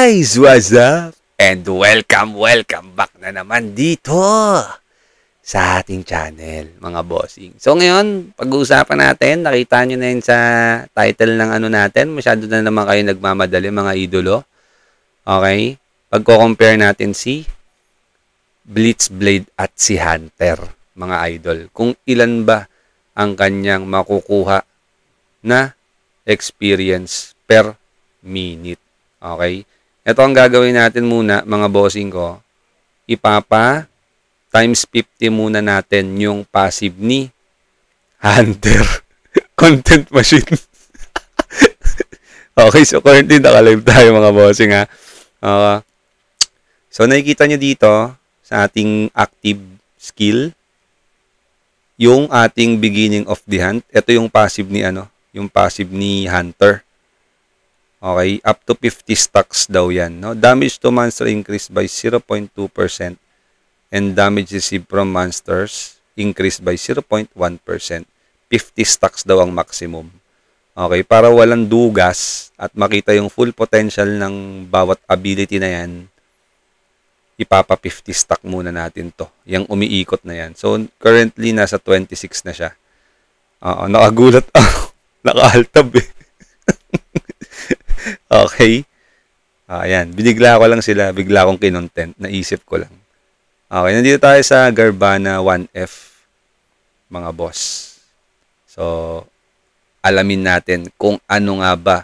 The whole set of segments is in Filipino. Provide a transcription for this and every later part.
Guys, what's up? And welcome back na naman dito sa ating channel, mga bossing. So ngayon, pag-uusapan natin, nakita nyo na yun sa title ng ano natin, masyado na naman kayo nagmamadali, mga idolo. Okay? Pagko-compare natin si Blitzblade at si Hunter, mga idol. Kung ilan ba ang kanyang makukuha na experience per minute. Okay? Ito ang gagawin natin muna, mga bossing ko. Ipapa times 50 muna natin yung passive ni Hunter. Content machine. Okay, so currently naka-live tayo, mga bossing, ha. So nakikita nyo dito sa ating active skill yung ating beginning of the hunt. Ito yung passive ni yung passive ni Hunter. Okay, up to 50 stacks daw yan. No? Damage to monster increased by 0.2% and damage received from monsters increased by 0.1%. 50 stacks daw ang maximum. Okay, para walang dugas at makita yung full potential ng bawat ability na yan, ipapa 50 stack muna natin to. Yung umiikot na yan. So, currently, nasa 26 na siya. Nakagulat ako. Naka-altab eh. Okay. Ayan. Binigla ko lang sila. Bigla akong kinontent. Naisip ko lang. Okay. Nandito tayo sa Garbana 1F. Mga boss. So, alamin natin kung ano nga ba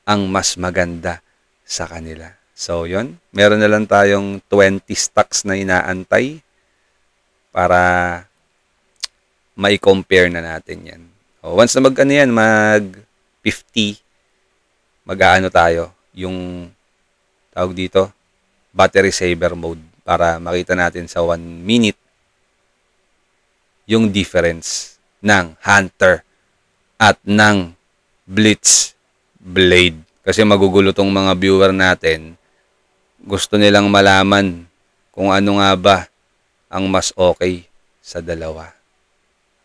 ang mas maganda sa kanila. So, yun. Meron na lang tayong 20 stacks na inaantay para mai-compare na natin yan. Once na mag 50, mag-aano tayo, yung tawag dito, battery saver mode para makita natin sa 1 minute yung difference ng Hunter at ng Blitzblade. Kasi magugulo tong mga viewer natin. Gusto nilang malaman kung ano nga ba ang mas okay sa dalawa.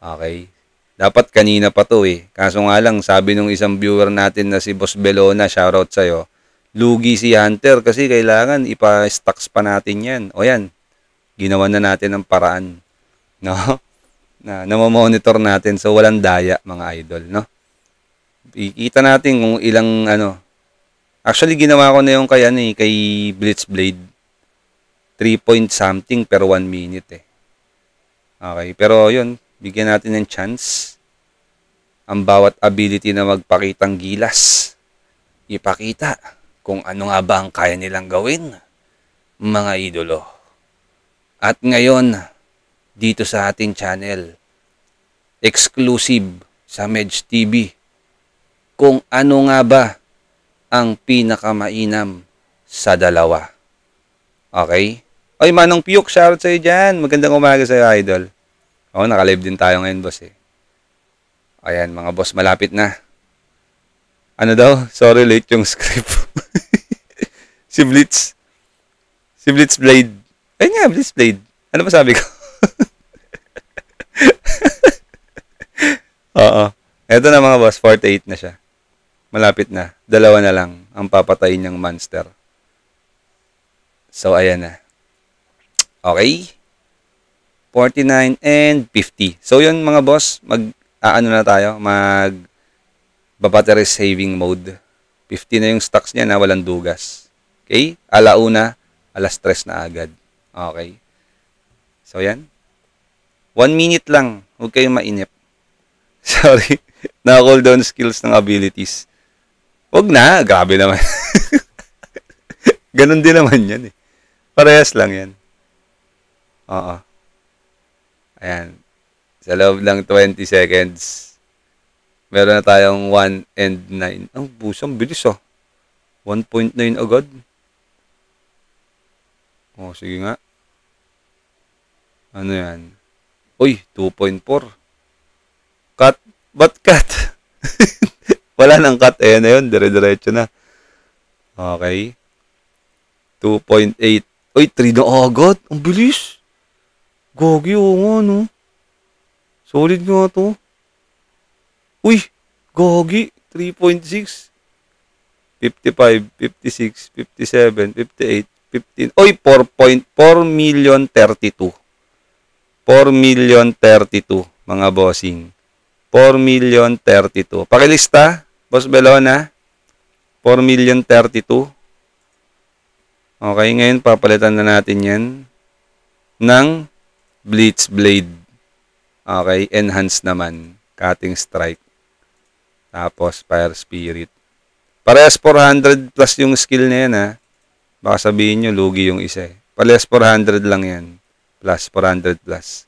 Okay? Dapat kanina pa to eh. Kaso nga lang, sabi nung isang viewer natin na si Boss Belona, shoutout sa'yo, lugi si Hunter kasi kailangan ipa-stocks pa natin yan. O yan, ginawa na natin ang paraan. No? Na-monitor natin. So, walang daya, mga idol. No? Ikita natin kung ilang Actually, ginawa ko na yung kay Blitzblade. 3 point something per 1 minute eh. Okay, pero yun, bigyan natin ng chance ang bawat ability na magpakitang gilas. Ipakita kung ano nga ba ang kaya nilang gawin, mga idolo. At ngayon, dito sa ating channel, exclusive sa Medj TV, kung ano nga ba ang pinakamainam sa dalawa. Okay? Oy, Manong Piyok, shoutout sa'yo dyan. Magandang umaga sa'yo, idol. Naka-live din tayo ngayon, boss eh. Ayan, mga boss, malapit na. Ano daw? Sorry, late yung script. Si Blitzblade. Ayun nga, Blitzblade. Ano ba sabi ko? Oo. Eto na, mga boss, 48 na siya. Malapit na. 2 na lang ang papatayin niyang monster. So, ayan na. Okay? 49 and 50. So, yun mga boss, na tayo, battery saving mode. 50 na yung stocks niya na walang dugas. Okay? Alauna, 3:00 na agad. Okay? So, yan. 1 minute lang. Huwag kayong mainip. Sorry. Naka-cooldown skills ng abilities. Huwag na. Grabe naman. Ganon din naman yan eh. Parehas lang yan. Oo. Ayan. Sa loob lang 20 seconds, meron na tayong 1 and 9. Ang busang bilis 1.9 agad. Sige nga. Ano yan? Uy, 2.4. Cut. Ba't cut? Wala nang cut. Ayan na yun. Dire-diretso na. Okay. 2.8. Uy, 3 na agad. Ang bilis. Gogi, nga, no? Solid nga to. Uy, gogi. 3.6. 55, 56, 57, 58, 15. Oy, 4.4 million 32. 4.032 mga bossing. 4.032. Pakilista, Boss Belona. 4.032. Okay, ngayon papalitan na natin yan ng Blitz Blade. Okay, enhance naman. Cutting Strike. Tapos Fire Spirit. Parehas 400 plus yung skill na yan ha. Baka sabihin nyo, lugi yung isa eh. Parehas 400 lang yan. Plus, 400 plus.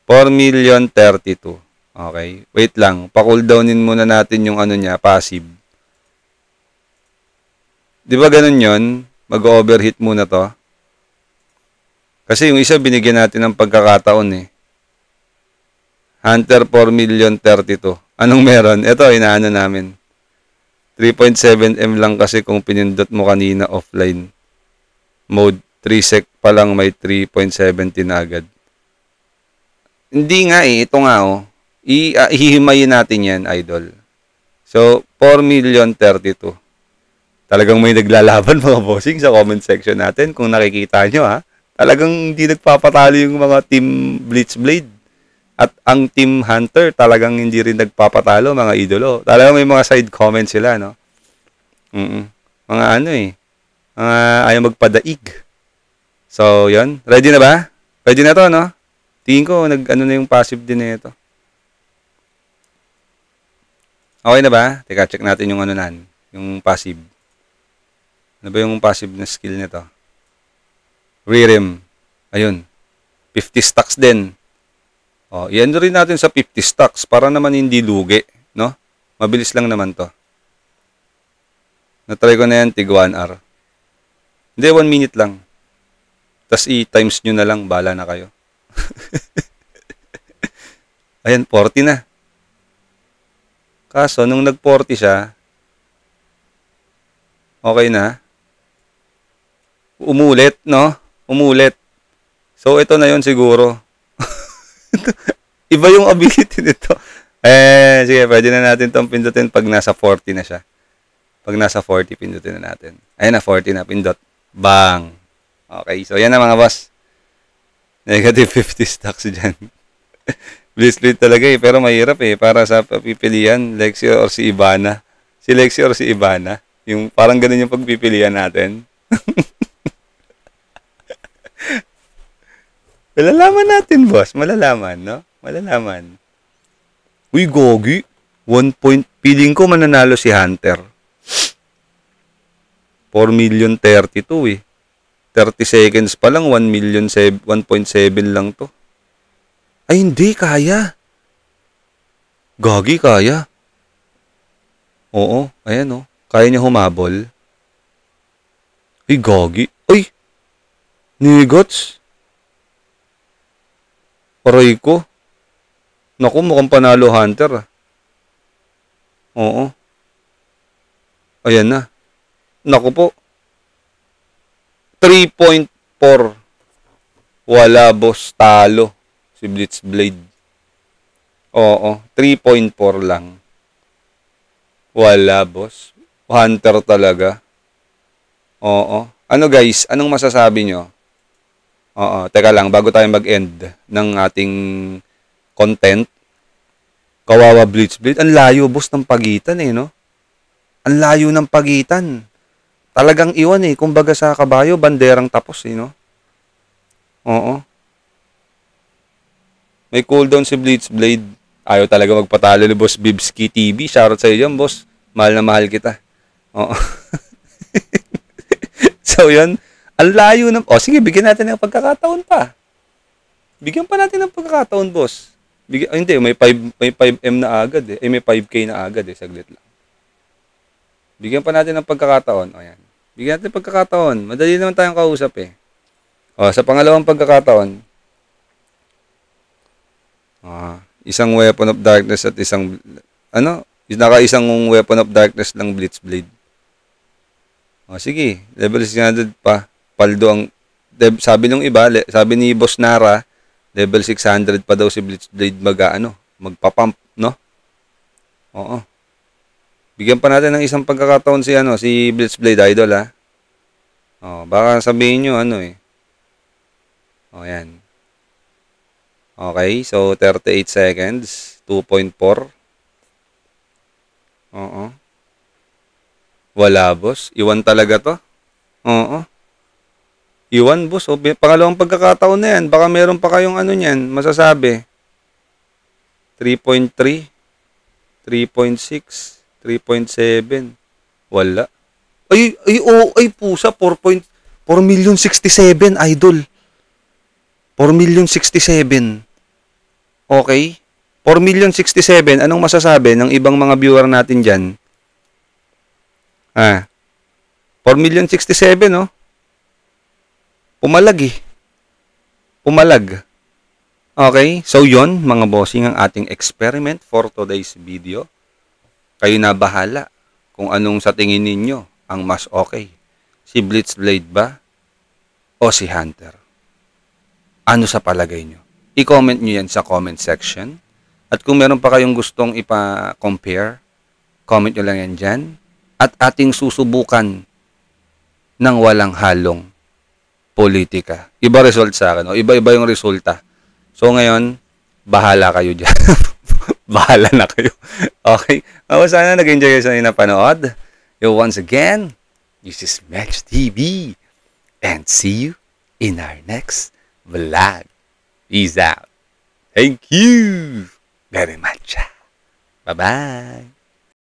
4.032. Okay, wait lang. Pa-cooldownin muna natin yung ano niya, passive. Di ba ganun yun? Mag-overheat muna to. Kasi yung isa binigyan natin ng pagkakataon eh. Hunter 4.032. Anong meron? Ito, inaano namin. 3.7M lang kasi kung pinindot mo kanina offline. Mode 3 sec pa lang may 3.17 na agad. Hindi nga eh. Ito nga oh. Ihihimayin natin yan, idol. So, 4.032. Talagang may naglalaban mga bossing sa comment section natin. Kung nakikita nyo ha. Talagang hindi nagpapatalo yung mga team Blitzblade. At ang team Hunter talagang hindi rin nagpapatalo mga idolo. Talagang may mga side comments sila no. Mga ano eh. Mga ayaw magpadaig. So yon. Ready na ba? Ready na to no? Tingin ko nag-ano na yung passive din na ito. Okay na ba? Teka, check natin yung ano nan. Yung passive. Ano ba yung passive na skill nito? Rerim. Ayun. 50 stacks din. O, i-end rin natin sa 50 stacks para naman hindi lugi. No? Mabilis lang naman to. Na-try ko na yan, tig 1 hour. Hindi, 1 minute lang. Tapos i-times nyo na lang, bala na kayo. Ayan, 40 na. Kaso, nung nag-40 siya, okay na. Umulit, no? Umulit. So, ito na yon siguro. Iba yung ability nito. Sige, pwede na natin itong pindutin pag nasa 40 na siya. Pag nasa 40, pindutin na natin. Ayan na, 40 na, pindot. Bang! Okay, so yan na mga boss. Negative 50 stacks dyan. Blitzblade talaga eh, pero mahirap eh. Para sa pipilian, Lexi or si Ivana. Si Lexi or si Ivana. Yung, parang ganun yung pagpipilian natin. Malalaman natin, boss. Malalaman, no? Malalaman. Uy, gogi. 1 point. Feeling ko mananalo si Hunter. 4.032 eh. 30 seconds pa lang, 1.7 lang to. Ay, hindi. Kaya. Gogi, kaya. Oo. Ayan, oh. Kaya niya humabol. Ay, gogi. Uy! Nigots. Aray ko. Naku, mukhang panalo Hunter. Oo. Ayan na. Naku po. 3.4. Wala boss, talo. Si Blitzblade. Oo. 3.4 lang. Wala boss. Hunter talaga. Oo. Ano guys, anong masasabi nyo? Oo, teka lang, bago tayo mag-end ng ating content. Kawawa Blitzblade. Ang layo, boss, ng pagitan eh, no? Ang layo ng pagitan. Talagang iwan eh. Kumbaga sa kabayo, banderang tapos eh, no? Oo. May cooldown si Blitzblade. Ayaw talaga magpatalo ni Boss Bibski TV. Shoutout sa iyo dyan, boss. Mahal na mahal kita. Oo. So, yun. Ang layo ng... O, sige, bigyan natin ng pagkakataon pa. Bigyan pa natin ng pagkakataon, boss. Hindi, may 5M na agad eh. May 5K na agad eh. Saglit lang. Bigyan pa natin ng pagkakataon. O, yan. Bigyan natin ng pagkakataon. Madali naman tayong kausap eh. O, sa pangalawang pagkakataon. Isang Weapon of Darkness at isang... Naka-isang Weapon of Darkness lang Blitzblade. O, sige. Level 600 pa. Paldo ang sabi nung iba, sabi ni Boss Nara, level 600 pa daw si Blitzblade magpapump, no? Oo. Bigyan pa natin ng isang pagkakataon si Blitzblade Idol, ha. Oh, baka sabihin nyo, Oh, yan. Okay, so 38 seconds, 2.4. Oo. Wala, boss. Iwan talaga to. Oo. Iwan, boss. O, pangalawang pagkakataon na yan. Baka meron pa kayong niyan, masasabi. 3.3, 3.6, 3.7. Wala. Ay, pusa. 4.4,067,000, idol. 4,067,000. Okay? 4,067,000. Anong masasabi ng ibang mga viewer natin dyan? 4,067,000, no? Pumalag eh. Pumalag. Okay? So, yon mga bossing, ang ating experiment for today's video. Kayo na bahala kung anong sa tingin ninyo ang mas okay. Si Blitzblade ba o si Hunter? Ano sa palagay nyo? I-comment nyo yan sa comment section. At kung meron pa kayong gustong ipa-compare, comment nyo lang yan dyan. At ating susubukan ng walang halong politika. Iba result sa akin. Iba-iba yung resulta. So ngayon, bahala kayo dyan. Bahala na kayo. Okay? Sana nag-enjoy kayo sa napanood. Once again, this is Mex TV. And see you in our next vlog. Peace out. Thank you very much. Bye-bye.